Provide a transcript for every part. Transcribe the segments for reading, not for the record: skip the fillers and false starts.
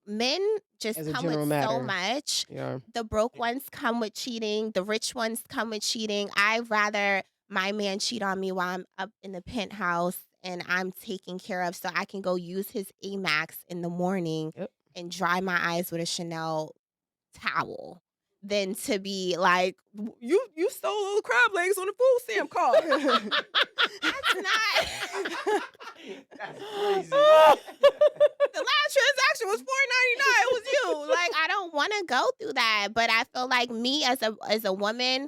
men just As a come with general so matter. much. Yeah. The broke ones come with cheating. The rich ones come with cheating. I'd rather my man cheat on me while I'm up in the penthouse and I'm taken care of so I can go use his Amex in the morning Yep. and dry my eyes with a Chanel towel than to be like, you stole all the crab legs on the food stamp card. That's not. That's crazy. The last transaction was $4.99. It was you. Like, I don't want to go through that. But I feel like me as a woman,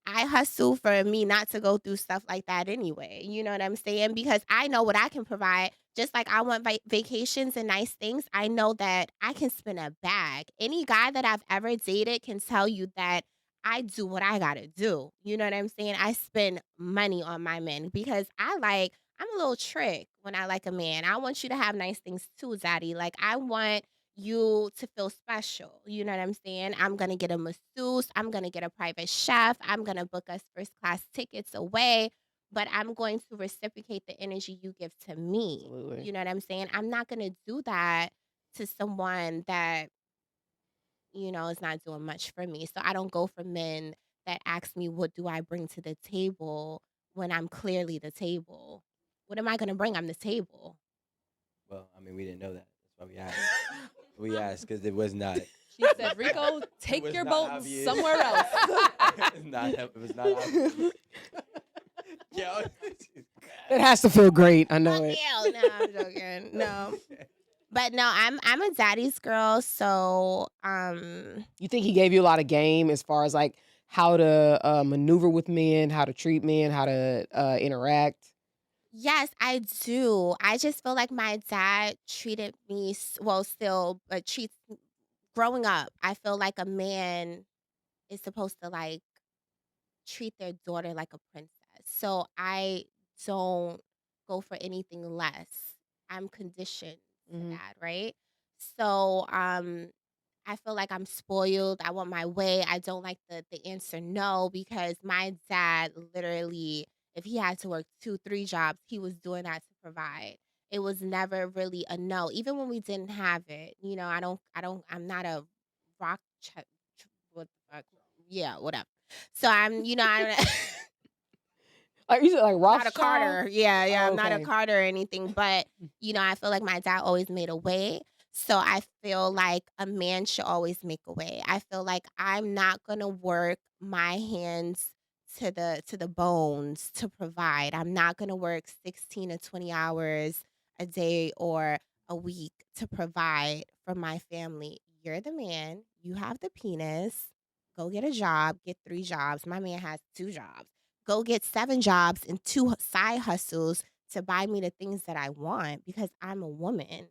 I hustle for me not to go through stuff like that anyway. You know what I'm saying? Because I know what I can provide. Just like I want vacations and nice things, I know that I can spend a bag. Any guy that I've ever dated can tell you that I do what I gotta do. You know what I'm saying? I spend money on my men because I'm a little trick when I like a man. I want you to have nice things too, Zaddy. Like, I want you to feel special. You know what I'm saying? I'm going to get a masseuse. I'm going to get a private chef. I'm going to book us first class tickets away. But I'm going to reciprocate the energy you give to me. Absolutely. You know what I'm saying? I'm not going to do that to someone that, is not doing much for me. So I don't go for men that ask me, what do I bring to the table when I'm clearly the table? What am I going to bring? I'm the table. Well, I mean, we didn't know that. That's why we asked. We asked because it was not. She said, Rico, take was your not boat obvious. somewhere else. It was not obvious. Yo. It has to feel great. I know Fuck it. you. No, I'm joking. No. But no, I'm a daddy's girl, so You think he gave you a lot of game as far as like how to maneuver with men, how to treat men, how to interact? yes, I do. I just feel like my dad treated me still, but treats growing up. I feel like a man is supposed to like treat their daughter like a princess. So I don't go for anything less. I'm conditioned to Mhm. that, right? So I feel like I'm spoiled. I want my way. I don't like the answer no because my dad literally, if he had to work 2, 3 jobs, he was doing that to provide. It was never really a no, even when we didn't have it. I'm not a rock. What the fuck? Yeah, whatever. So I'm Like you said, like not a Rothschild. Carter. Yeah, Oh, I'm not a okay. Carter or anything, but I feel like my dad always made a way. So I feel like a man should always make a way. I feel like I'm not gonna work my hands to the bones to provide. I'm not gonna work 16 to 20 hours a day or a week to provide for my family. You're the man. You have the penis. Go get a job. Get 3 jobs. My man has 2 jobs. Go get 7 jobs and 2 side hustles to buy me the things that I want because I'm a woman.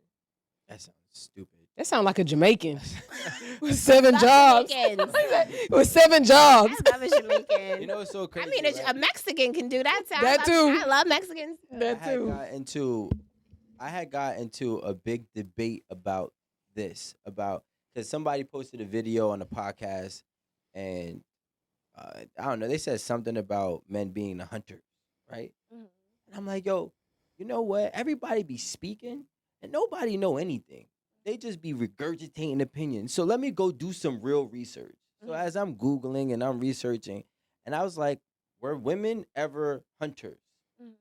That sounds stupid. That sounds like a Jamaican with 7 Love jobs. Jamaicans. With 7 jobs. I love a Jamaican. You know what's so I crazy? mean, a Mexican can do that. That too. I love Mexicans. That too. I had got into a big debate about this, because somebody posted a video on the podcast, and I don't know, they said something about men being the hunters, right? Mhm. And I'm like, yo, you know what? Everybody be speaking, and nobody know anything. They just be regurgitating opinions. So let me go do some real research. So Mhm. as I'm Googling and I'm researching, and I was like, were women ever hunters? Mhm.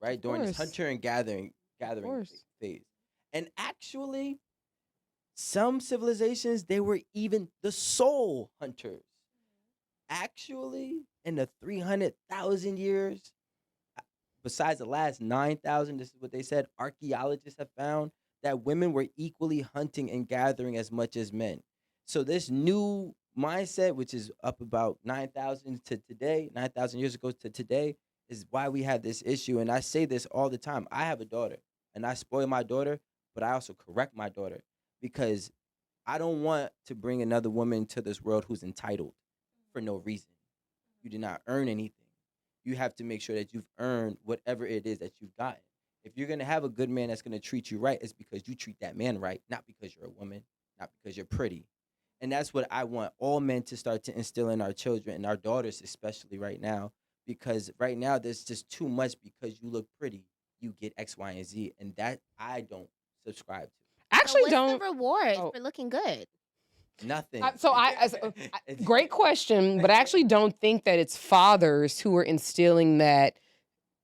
Right? Of During this course. hunter and gathering course. phase. And actually, some civilizations, they were even the sole hunters. Actually, in the 300,000 years, besides the last 9,000, this is what they said, archaeologists have found that women were equally hunting and gathering as much as men. So this new mindset, which is up about 9,000 to today, 9,000 years ago to today, is why we have this issue. And I say this all the time. I have a daughter, and I spoil my daughter, but I also correct my daughter because I don't want to bring another woman to this world who's entitled for no reason. You did not earn anything. You have to make sure that you've earned whatever it is that you've gotten. If you're going to have a good man that's going to treat you right, it's because you treat that man right, not because you're a woman, not because you're pretty. And that's what I want all men to start to instill in our children and our daughters, especially right now, because right now there's just too much because you look pretty, you get X, Y, and Z. And that I don't subscribe to. actually what's don't. the reward Oh. for looking good? Nothing. Great question, but I actually don't think that it's fathers who are instilling that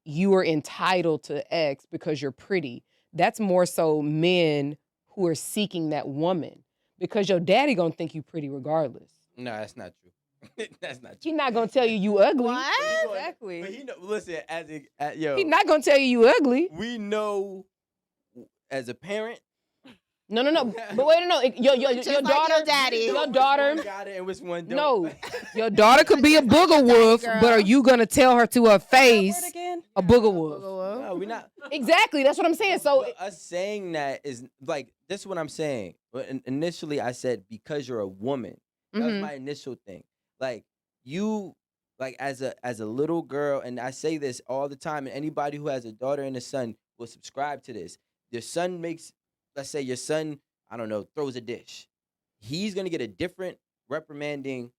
you are entitled to X because you're pretty. That's more so men who are seeking that woman because your daddy gonna think you pretty regardless. No, that's not true. That's not true. He's not gonna tell you ugly. What? Exactly. But listen, yo, He's not gonna tell you ugly. we know as a parent. No. But wait, no. Your Just like daughter, your daddy. Your daughter. Which one got it and which one don't. No, your daughter could be a booger wolf, girl. but are you gonna tell her to her Word face again? a booger wolf? No, we're not. Exactly. That's what I'm saying. So But us saying that is like this is what I'm saying. But initially, I said because you're a woman. That was Mhm. my initial thing. Like you, like as a little girl, and I say this all the time. And anybody who has a daughter and a son will subscribe to this. Your son makes, let's say, your son, I don't know, throws a dish. He's gonna get a different reprimanding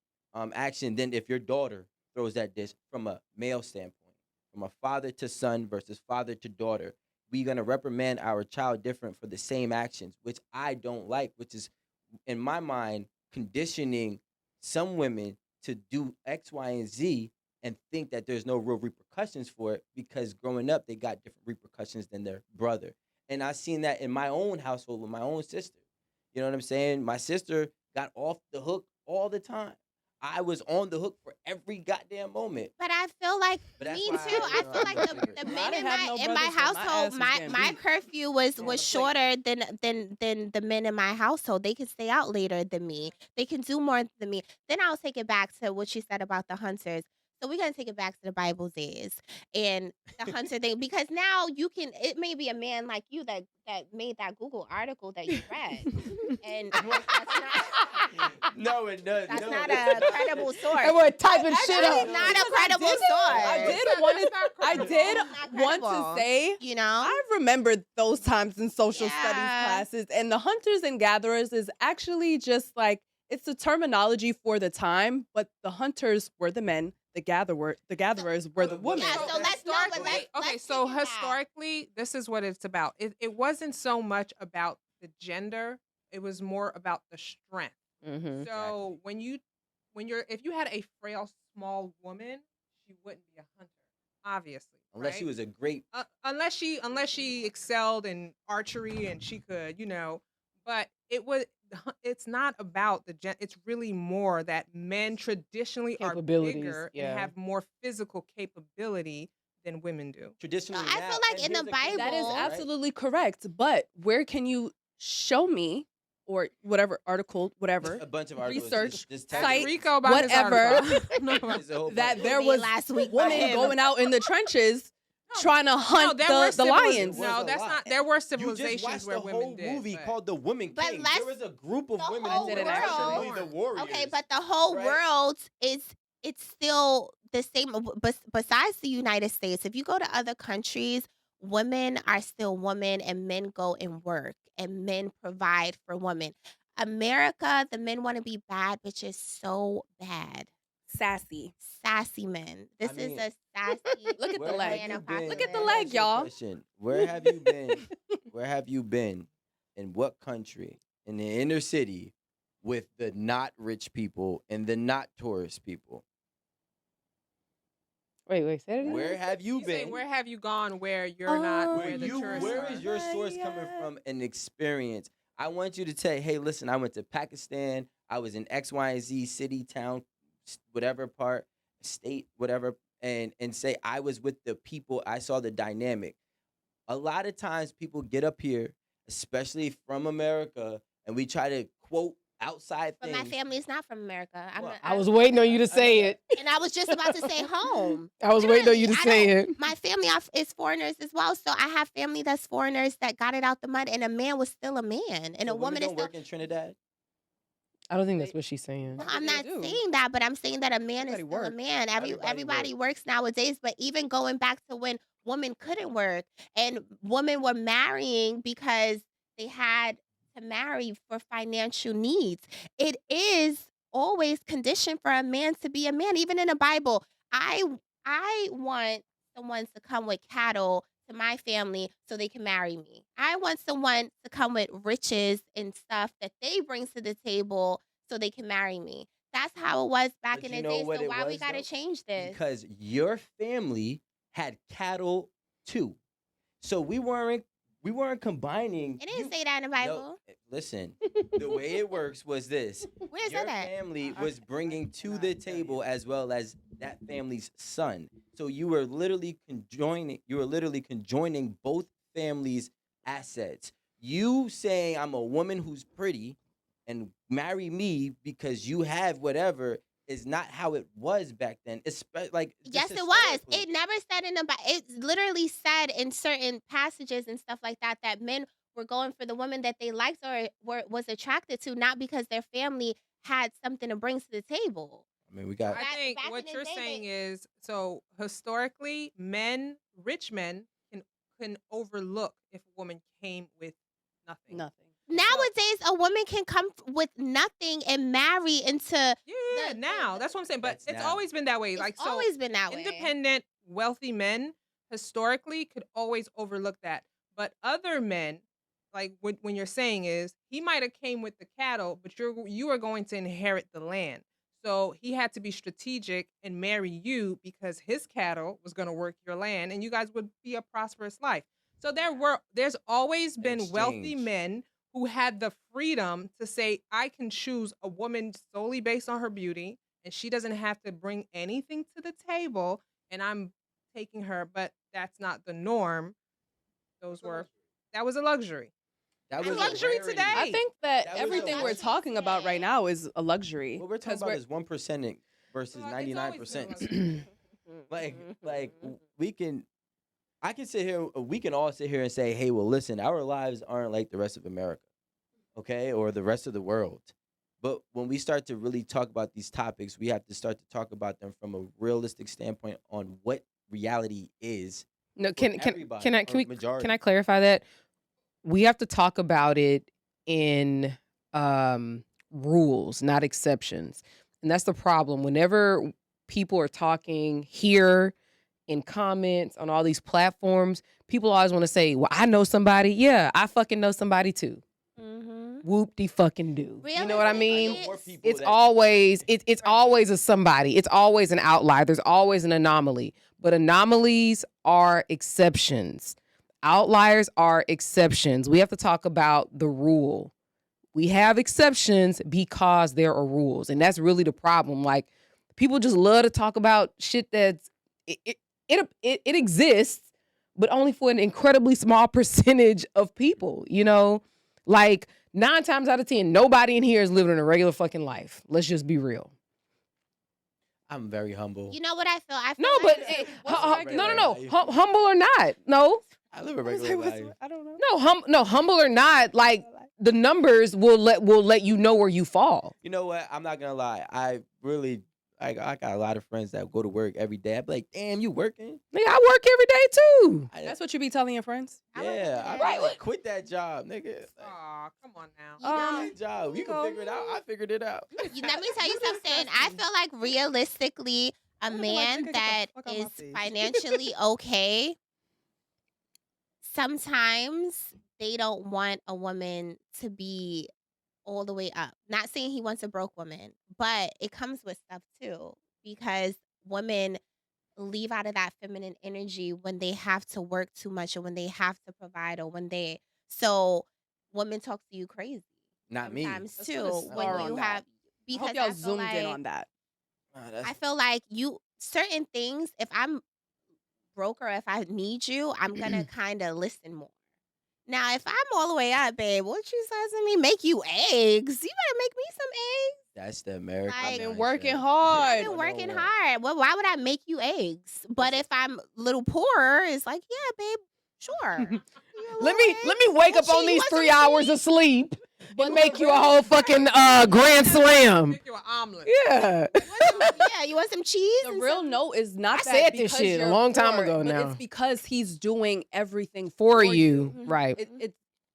action than if your daughter throws that dish from a male standpoint. From a father to son versus father to daughter, we're gonna reprimand our child different for the same actions, which I don't like, which is in my mind conditioning some women to do X, Y, and Z and think that there's no real repercussions for it because growing up they got different repercussions than their brother. And I've seen that in my own household with my own sister. You know what I'm saying? My sister got off the hook all the time. I was on the hook for every goddamn moment. But I feel like But that's me why too. I feel like the I men didn't in have my no in my brothers, so my household, ass was my getting my beat. curfew was On the plate. shorter than the men in my household. They could stay out later than me. They can do more than me. Then I'll take it back to what you said about the hunters. So we're gonna take it back to the Bible days and the hunter thing because now you can. It may be a man like you that made that Google article that you read, and that's not. No, it does. That's no, not it's a credible source. and we're typing shit Actually, up. not a Because credible source. I did want to. I did Not want credible. to say. You know, I remembered those times in social studies Yeah. classes, and the hunters and gatherers is actually just like it's a terminology for the time, but the hunters were the men, the gatherers were the women. Yeah, so let's know, but Historically- let's okay, take so it back. historically, this is what it's about. It wasn't so much about the gender; it was more about the strength. Mhm. So if you had a frail, small woman, she wouldn't be a hunter, obviously, unless right? she was a great. Unless she excelled in archery and she could, but it's not about the gen. It's really more that men traditionally are Capabilities, bigger yeah. and have more physical capability than women do. Traditionally, I now, feel like and in the here's the crazy That is Bible, part, right? absolutely correct. But where can you show me or whatever article, whatever, A bunch of articles. research, just tag site, it. Rico about his whatever, article. No, It's a whole that bunch. there made was last week by women him. going out in the trenches trying to hunt there were the lions? There No, was a that's lot. not. There were You just civilizations watched where the women whole did. movie but- called The Woman But King. let's- There was a group of the women whole who were world- actually the warriors. okay, but the whole right? world is it's still the same. Besides the United States, if you go to other countries, women are still women, and men go and work, and men provide for women. America, the men want to be bad bitches so bad. Sassy. Sassy men. This is mean, a sassy. Look at the Where leg. have you man been? Look at the apocalypse. leg, Let me ask you a y'all. question. Where have you been? Where have you been? In what country? In the inner city with the not rich people and the not tourist people? Wait, say it again. Where have you You say, been? where have you gone where you're not Where where the tourists where are? is your source coming from an experience? I want you to say, hey, listen, I went to Pakistan. I was in X, Y, and Z city, town, whatever part, state, whatever, and say I was with the people. I saw the dynamic. A lot of times people get up here, especially from America, and we try to quote outside But things. my family is not from America. Well, I was waiting on you to say it. and I was just about to say home. I was waiting on you to Literally, say I it. don't- My family is foreigners as well, so I have family that's foreigners that got it out the mud, and a man was still a man, and So a woman women is don't still. work in Trinidad. I don't think that's what she's saying. Well, I'm They not do. saying that, but I'm saying that a man is Everybody still a works. man. Everybody works nowadays, but even going back to when women couldn't work and women were marrying because they had to marry for financial needs. It is always conditioned for a man to be a man. Even in the Bible, I want someone to come with cattle to my family so they can marry me. I want someone to come with riches and stuff that they bring to the table so they can marry me. That's how it was back But in you the know day. what So it why we was, gotta though? change this? Because your family had cattle too. So we weren't combining. It didn't You say that in the no, Bible. listen. The way it works was this: Where is your that at? family was bringing to the table as well as that family's son. So you were literally conjoining. You were literally conjoining both families' assets. You saying I'm a woman who's pretty, and marry me because you have whatever is not how it was back then. It's like just Yes, it was. historically. It never said in the Bible. It literally said in certain passages and stuff like that that men were going for the woman that they liked or was attracted to, not because their family had something to bring to the table. I mean, we got. I think back in what the you're day, saying is so historically, rich men can overlook if a woman came with nothing. Nothing. Nowadays, a woman can come with nothing and marry into. Yeah, now that's what I'm saying. But That's it's now. always been that way. It's Like so, always been that way. independent, wealthy men historically could always overlook that. But other men, like when you're saying is he might have came with the cattle, but you are going to inherit the land. So he had to be strategic and marry you because his cattle was going to work your land, and you guys would be a prosperous life. So there's always been wealthy Exchange. men who had the freedom to say, I can choose a woman solely based on her beauty, and she doesn't have to bring anything to the table, and I'm taking her, but that's not the norm. That was a luxury. That It's was a luxury rarity. today. I think that That was a everything we're luxury talking about right today. now is a luxury. What we're talking 'cause about is 1% versus Well, it's always been a 99%. luxury. like we can. I can sit here. We can all sit here and say, "Hey, well, listen, our lives aren't like the rest of America, okay, or the rest of the world." But when we start to really talk about these topics, we have to start to talk about them from a realistic standpoint on what reality is. No, for can everybody, can I or can we majority. can I clarify that? We have to talk about it in rules, not exceptions. And that's the problem. Whenever people are talking here in comments on all these platforms, people always want to say, well, I know somebody. Yeah, I fucking know somebody too. Mm-hmm. Whoop-de-fucking-do. You know what I mean? know more people It's that- always it's Right. always a somebody. It's always an outlier. There's always an anomaly. But anomalies are exceptions. Outliers are exceptions. We have to talk about the rule. We have exceptions because there are rules. And that's really the problem. Like people just love to talk about shit that's it exists, but only for an incredibly small percentage of people, you know? Like 9 times out of 10, nobody in here is living a regular fucking life. Let's just be real. I'm very humble. You know what I feel? I feel No, like but no. life? Humble or not, no, I live a regular life. I don't know. no, humble or not, like the numbers will let you know where you fall. You know what? I'm not gonna lie. I really, I got a lot of friends that go to work every day. I'm like, damn, you working? Nigga, I work every day too. That's what you be telling your friends? I work Yeah, every I day. right. Like, quit that job, nigga. Aw, come on now. You know, Quit that job. You can go. figure it out. I figured it out. let me tell you something. I feel like realistically, a I'm like, man nigga, get the that fuck out my is face. financially okay, sometimes they don't want a woman to be all the way up. Not saying he wants a broke woman, but it comes with stuff too, because women leave out of that feminine energy when they have to work too much or when they have to provide or when they so women talk to you crazy Not me. sometimes Let's too put a when star you on that. have I because hope y'all feel zoomed like, in on that. I feel like you certain things, if I'm broke or if I need you, I'm gonna kind of listen more. Now, if I'm all the way up, babe, what you says to me? Make you eggs. You better make me some eggs. That's the American. Like- I've been mindset. working I've hard. been working No. hard. Well, why would I make you eggs? But if I'm a little poorer, it's like, yeah, babe, sure. Let me wake up on these 3 hours of sleep But and make you a whole fucking grand slam. Make you an omelet. Yeah. Yeah, you want some cheese? The and real some- note is not I that said this because shit a you're long time poor, ago but now. It's because he's doing everything For you. Mhm. Right.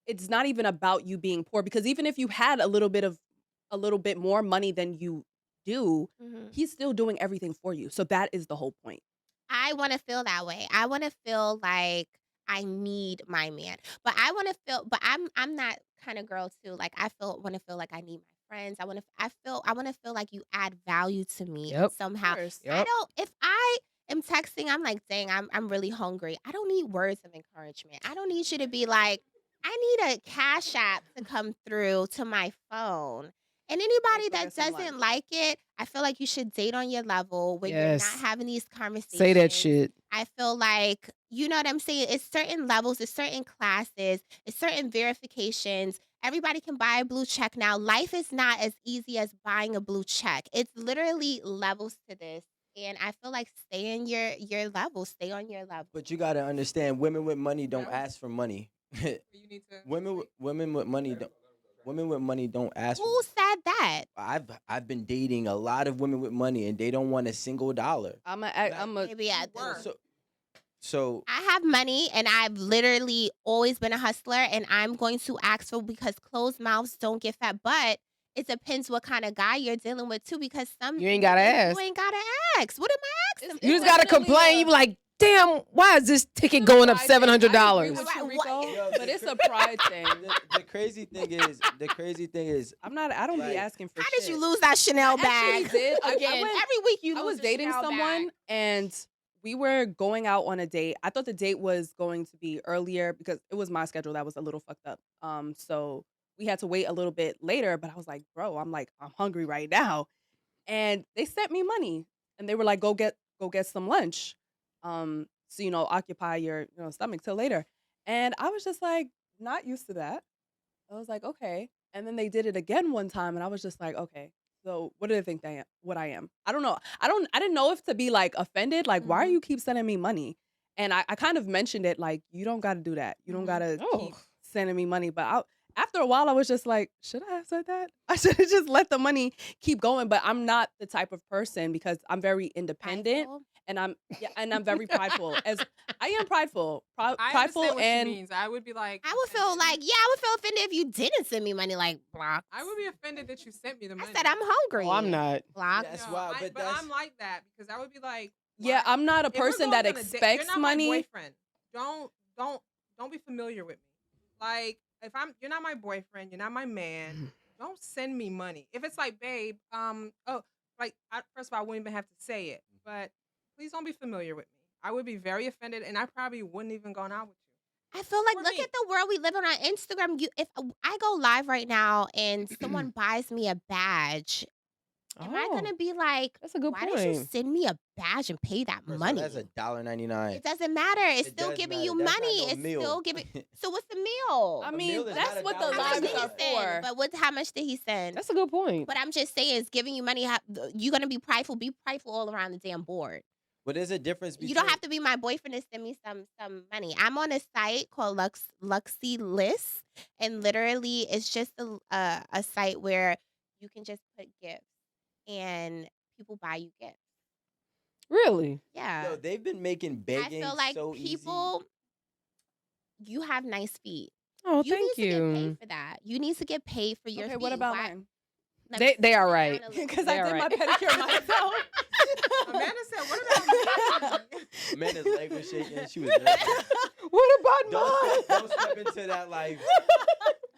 It's not even about you being poor, because even if you had a little bit more money than you do, Mhm. he's still doing everything for you. So that is the whole point. I want to feel that way. I want to feel like I need my man. But I want to feel. But I'm that kind of girl too. Like I want to feel like I need my friends. I want to feel like you add value to me Yep. somehow. course. I Yep. don't. If I am texting, I'm like, dang, I'm really hungry. I don't need words of encouragement. I don't need you to be like, I need a cash app to come through to my phone. And anybody go that get some doesn't lunch. like it, I feel like you should date on your level when you're not Yes. having these conversations. Say that shit. I feel like, you know what I'm saying? It's certain levels, it's certain classes, it's certain verifications. Everybody can buy a blue check now. Life is not as easy as buying a blue check. It's literally levels to this. And I feel like stay in your level, stay on your level. But you gotta understand, women with money don't Yeah. ask for money. You need to. Women with money don't ask for. Who said that? I've been dating a lot of women with money, and they don't want a single dollar. I'm a Maybe I do. Word. So I have money and I've literally always been a hustler and I'm going to ask for because closed mouths don't get fat. But it depends what kind of guy you're dealing with too because some You ain't gotta niggas, ask. You ain't gotta ask. What am I asking? You It's just gotta definitely complain. You be like, damn, why is this ticket going up pride thing. I agree $700? with you, What? Rico, Yo, but it's a pride thing. the crazy thing is, I don't Like, be asking for How shit. did you lose that Chanel I bag? actually did. Again, every week you lose I was a dating Chanel someone bag. and we were going out on a date. I thought the date was going to be earlier because it was my schedule that was a little fucked up. So we had to wait a little bit later, but I was like, bro, I'm hungry right now. And they sent me money and they were like, go get some lunch. So occupy your stomach till later. And I was just like, not used to that. I was like, okay. And then they did it again one time, and I was just like, okay. So what do they think what I am? I don't know. I didn't know if to be like offended. Like, why are you keep sending me money? And I kind of mentioned it like, you don't got to do that. You don't got to Oh. keep sending me money. But after a while, I was just like, should I have said that? I should have just let the money keep going. But I'm not the type of person because I'm very independent. Prideful? And I'm very prideful. As I am prideful, I prideful, understand what she and means. I would be like, I would feel like, I would feel offended if you didn't send me money. Like, block. I would be offended that you sent me the money. I said I'm hungry. Oh, I'm not. Block. That's No, why, but that's I'm like that because I would be like, yeah, why- I'm not a if we're person going that on a date, expects you're not money. My boyfriend. Don't be familiar with me. Like if you're not my boyfriend, you're not my man. Don't send me money. If it's like, babe, first of all, I wouldn't even have to say it, but please don't be familiar with me. I would be very offended, and I probably wouldn't even gone out with you. I feel like, For look me. at the world we live on Instagram. If I go live right now and someone buys me a badge, am I Oh, gonna be like, that's a good why did you point. send me a badge and pay that first of all, money? that's $1.99. It doesn't matter. It's It still does giving matter. you That's not money. no It's meal. still giving. So what's the meal? I A mean, meal is that's not what the $1.99. How much lives did he are send? for. But how much did he send? That's a good point. But I'm just saying, it's giving you money. You're gonna be prideful. Be prideful all around the damn board. But there's a difference between. You don't have to be my boyfriend to send me some money. I'm on a site called 𝗖𝘀𝘁 and literally it's just a site where you can just put gifts and people buy you gifts. Really? Yeah, Yo, they've been making I begging feel like so easy. people. You have nice feet. Oh, You thank need to get paid you. for that. You need to get paid for your Okay, feet. what about Why- mine? Let me They are sit down right. a little Because bit. I They're did my right. pedicure myself. Amanda said, "What about me?" Amanda's leg was shaking. She was nervous. What about Don't step into that life.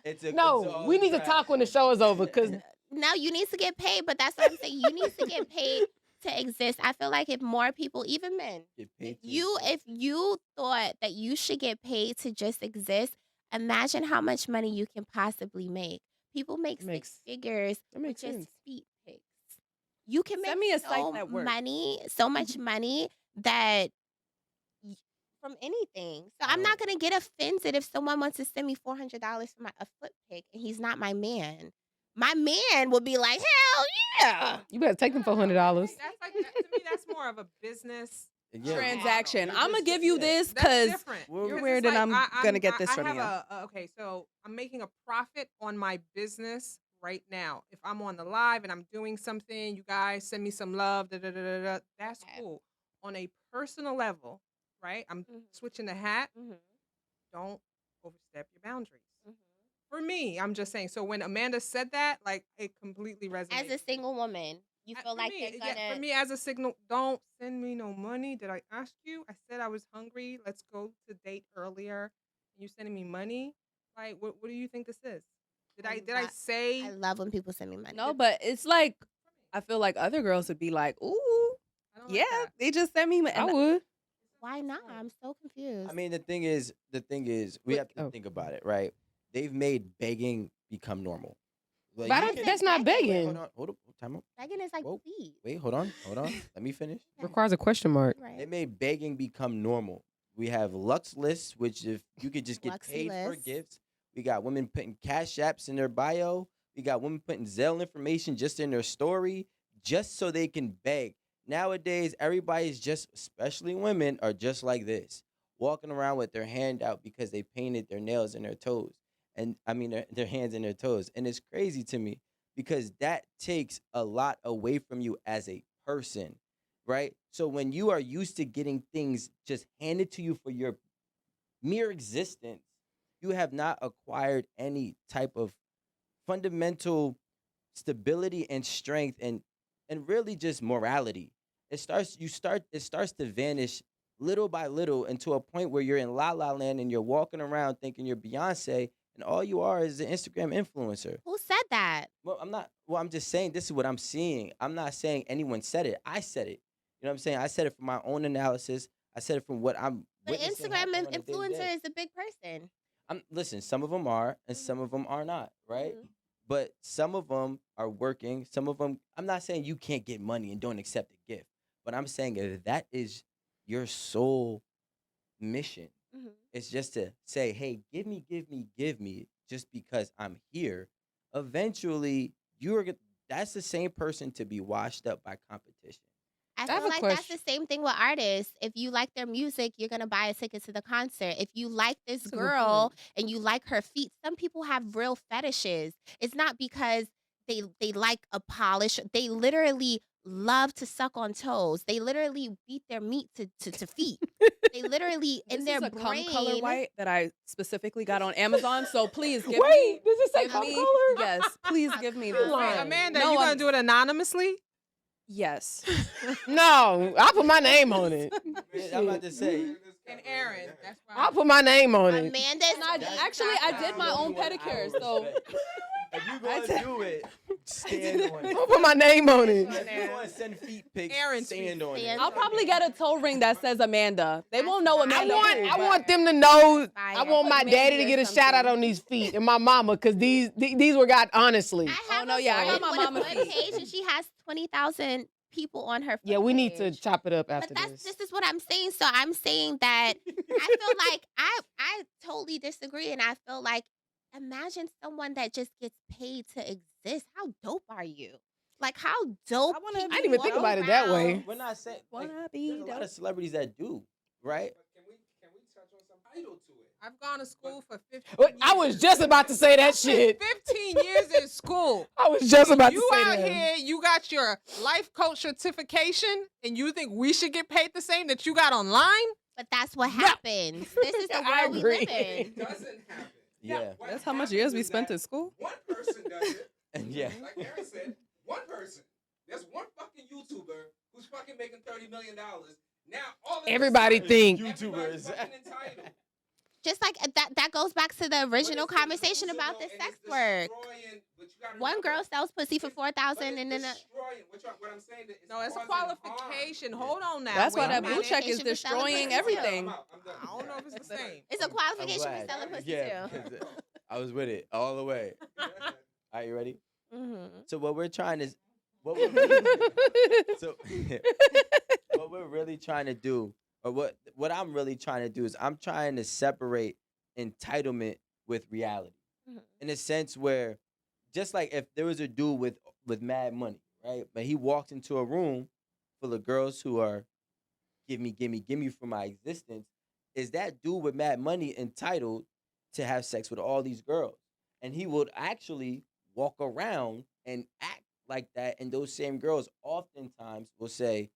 It's No, all we a need to trap. talk when the show is over because No, you need to get paid, but that's what I'm saying. You need to get paid to exist. I feel like if more people, even men, Get paid to if you thought that you should get paid to just exist, imagine how much money you can possibly make. People make Makes- six figures that with makes just sense. feet pics. You can Send make me a site so that works. so much money that from anything. So I'm not gonna get offended if someone wants to send me $400 for a foot pic and he's not my man. My man would be like, hell yeah. You better take them $400. That's like to me. That's more of a business Yeah. Transaction. You're I'm gonna just- give you yeah. this That's because different. You're Because weird it's and like, I'm gonna get this I from have you. Okay, so I'm making a profit on my business right now. If I'm on the live and I'm doing something, you guys send me some love. That's Okay. cool. On a personal level, right? I'm Mhm. switching the hat. Mhm. Don't overstep your boundaries. Mhm. For me, I'm just saying. So when Amanda said that, like it completely resonated. As a single woman, You feel like they're gonna. For me, as a signal, don't send me no money. Did I ask you? I said I was hungry. Let's go to date earlier. You sending me money? Like, what do you think this is? Did I say? I love when people send me money. No, but it's like I feel like other girls would be like, "Ooh, I don't yeah, like that. they just sent me." I would. Why not? I'm so confused. I mean, the thing is, we have to Oh. think about it, right? They've made begging become normal. Like, But you I can- that's not begging. Wait, begging. hold on, time out. begging is like, Whoa. please. Wait, hold on. Let me finish. Requires a question mark. Right. They made begging become normal. We have Lux lists, which if you could just get Luxy paid for lists. gifts. We got women putting cash apps in their bio. We got women putting Zelle information just in their story, just so they can beg. Nowadays, everybody's just, especially women, are just like this, walking around with their hand out because they painted their nails and their toes, and I mean their hands and their toes, and it's crazy to me because that takes a lot away from you as a person, right? So when you are used to getting things just handed to you for your mere existence, you have not acquired any type of fundamental stability and strength and really just morality. It starts to vanish little by little into a point where you're in la la land and you're walking around thinking you're Beyonce and all you are is an Instagram influencer. Who said that? Well, I'm just saying this is what I'm seeing. I'm not saying anyone said it. I said it. You know what I'm saying? I said it from my own analysis. I said it from what I'm But witnessing Instagram happen on a daily influencer day. is a big person. Listen, some of them are and some of them are not, right? Mhm. But some of them are working. Some of them, I'm not saying you can't get money and don't accept a gift, but I'm saying if that is your sole mission, Mhm. it's just to say, hey, give me, just because I'm here. Eventually, that's the same person to be washed up by competition. I have feel a like that's the question. same thing with artists. If you like their music, you're gonna buy a ticket to the concert. If you like this That's a good girl point. and you like her feet, some people have real fetishes. It's not because they like a polish. They literally love to suck on toes. They literally beat their meat to feet. They literally in This their is a brain. color white that I specifically got on Amazon. So please give Wait, me. does it say Give cum me, color? yes, please give me this. lying. Amanda, No, you gonna I'm- do it anonymously? Yes. No, I put my name on it. I'm about to say. And Aaron, that's why. I'll put my name on it. Amanda's And I did my own pedicure, so If you I gonna said- do it, stand on it. I'll put my name on it. If you gonna send feet pics, Aaron's stand feet. on it. Stand I'll probably get a toe ring that says Amanda. They won't know I Amanda. I who, but- want them to know. Fire. I want my Maybe daddy to or get a shout out something. on these feet and my mama because these were got honestly. I have no, a yeah, I friend got my with a mama foot feet. page and she has 20,000 people on her. Yeah, foot we need to page. chop it up after But this this. is what I'm saying. So I'm saying that I feel like I totally disagree, and I feel like imagine someone that just gets paid to exist. How dope are you? Like how dope? I wanna people be I didn't even think walk about it that way. around. We're not saying Wanna be there's a lot dope. of celebrities that do, right? Can we touch on some title to it? I've gone to school for 15 Wait, years. I was just about to say that shit. 15 years in school. I was just about to You say out that. here, you got your life coach certification, and you think we should get paid the same that you got online? But that's what happens. This is the I world we agree. live in. It doesn't happen. Yeah. What That's how much happens years we is spent that in school. One person does it. And yeah. Like Aaron said, one person. There's one fucking YouTuber who's fucking making $30 million. Now all of a Everybody sudden, think- everybody's YouTubers. fucking entitled. Just like that goes back to the original But it's conversation about the delusional and sex it's work. destroying- but you gotta One remember, girl sells pussy for but 4,000, it's and then destroying. What I'm saying is No, it's a causing harm. qualification. Hold on now. That's why Wait a that minute. blue check is Qualification for selling destroying pussy, too. everything. I'm out. I'm done. I don't know if it's the same. it's a I'm qualification for glad. selling pussy Yeah, too. 'cause I was with it all the way. Are you ready? Mhm. So what we're trying to, what we're really trying to do, or what I'm really trying to do is I'm trying to separate entitlement with reality, Mhm. in a sense where, just like if there was a dude with mad money, right? But he walks into a room full of girls who are give me for my existence. Is that dude with mad money entitled to have sex with all these girls? And he would actually walk around and act like that. And those same girls oftentimes will say,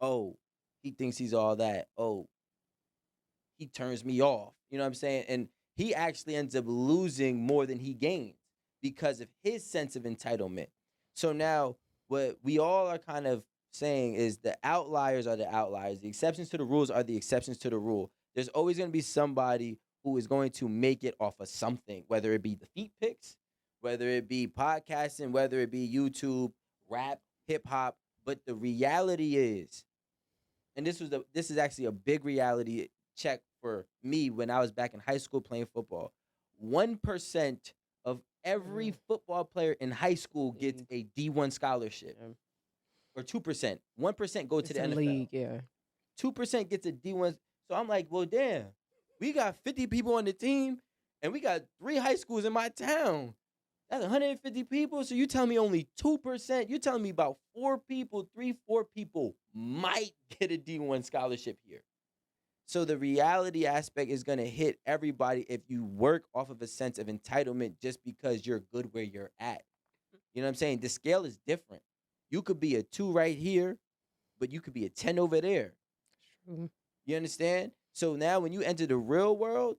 oh, he thinks he's all that. Oh, he turns me off. You know what I'm saying? And he actually ends up losing more than he gains because of his sense of entitlement. So now what we all are kind of saying is the outliers are the outliers. The exceptions to the rules are the exceptions to the rule. There's always going to be somebody who is going to make it off of something, whether it be the feet pics, whether it be podcasting, whether it be YouTube, rap, hip hop. But the reality is, and this is actually a big reality check for me when I was back in high school playing football. 1% of every football player in high school gets a D1 scholarship. Or 2%. 1% go to the NFL. League, yeah. 2% gets a D1. So I'm like, well, damn, we got 50 people on the team, and we got 3 high schools in my town. That's 150 people. So you tell me only 2%. You're telling me about 4 people, 4 people might get a D1 scholarship here. So the reality aspect is going to hit everybody if you work off of a sense of entitlement just because you're good where you're at. You know what I'm saying? The scale is different. You could be a 2 right here, but you could be a 10 over there. True. You understand? So now when you enter the real world,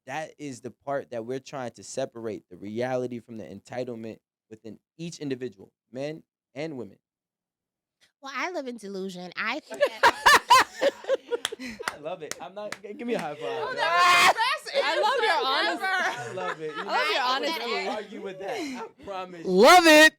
that is the part that we're trying to separate the reality from the entitlement within each individual, men and women. Well, I live in delusion. I think I love it. I'm not. Give me a high five. I love your honesty. I love it. You know, I love your I honesty. would not argue with that. I promise. Love it.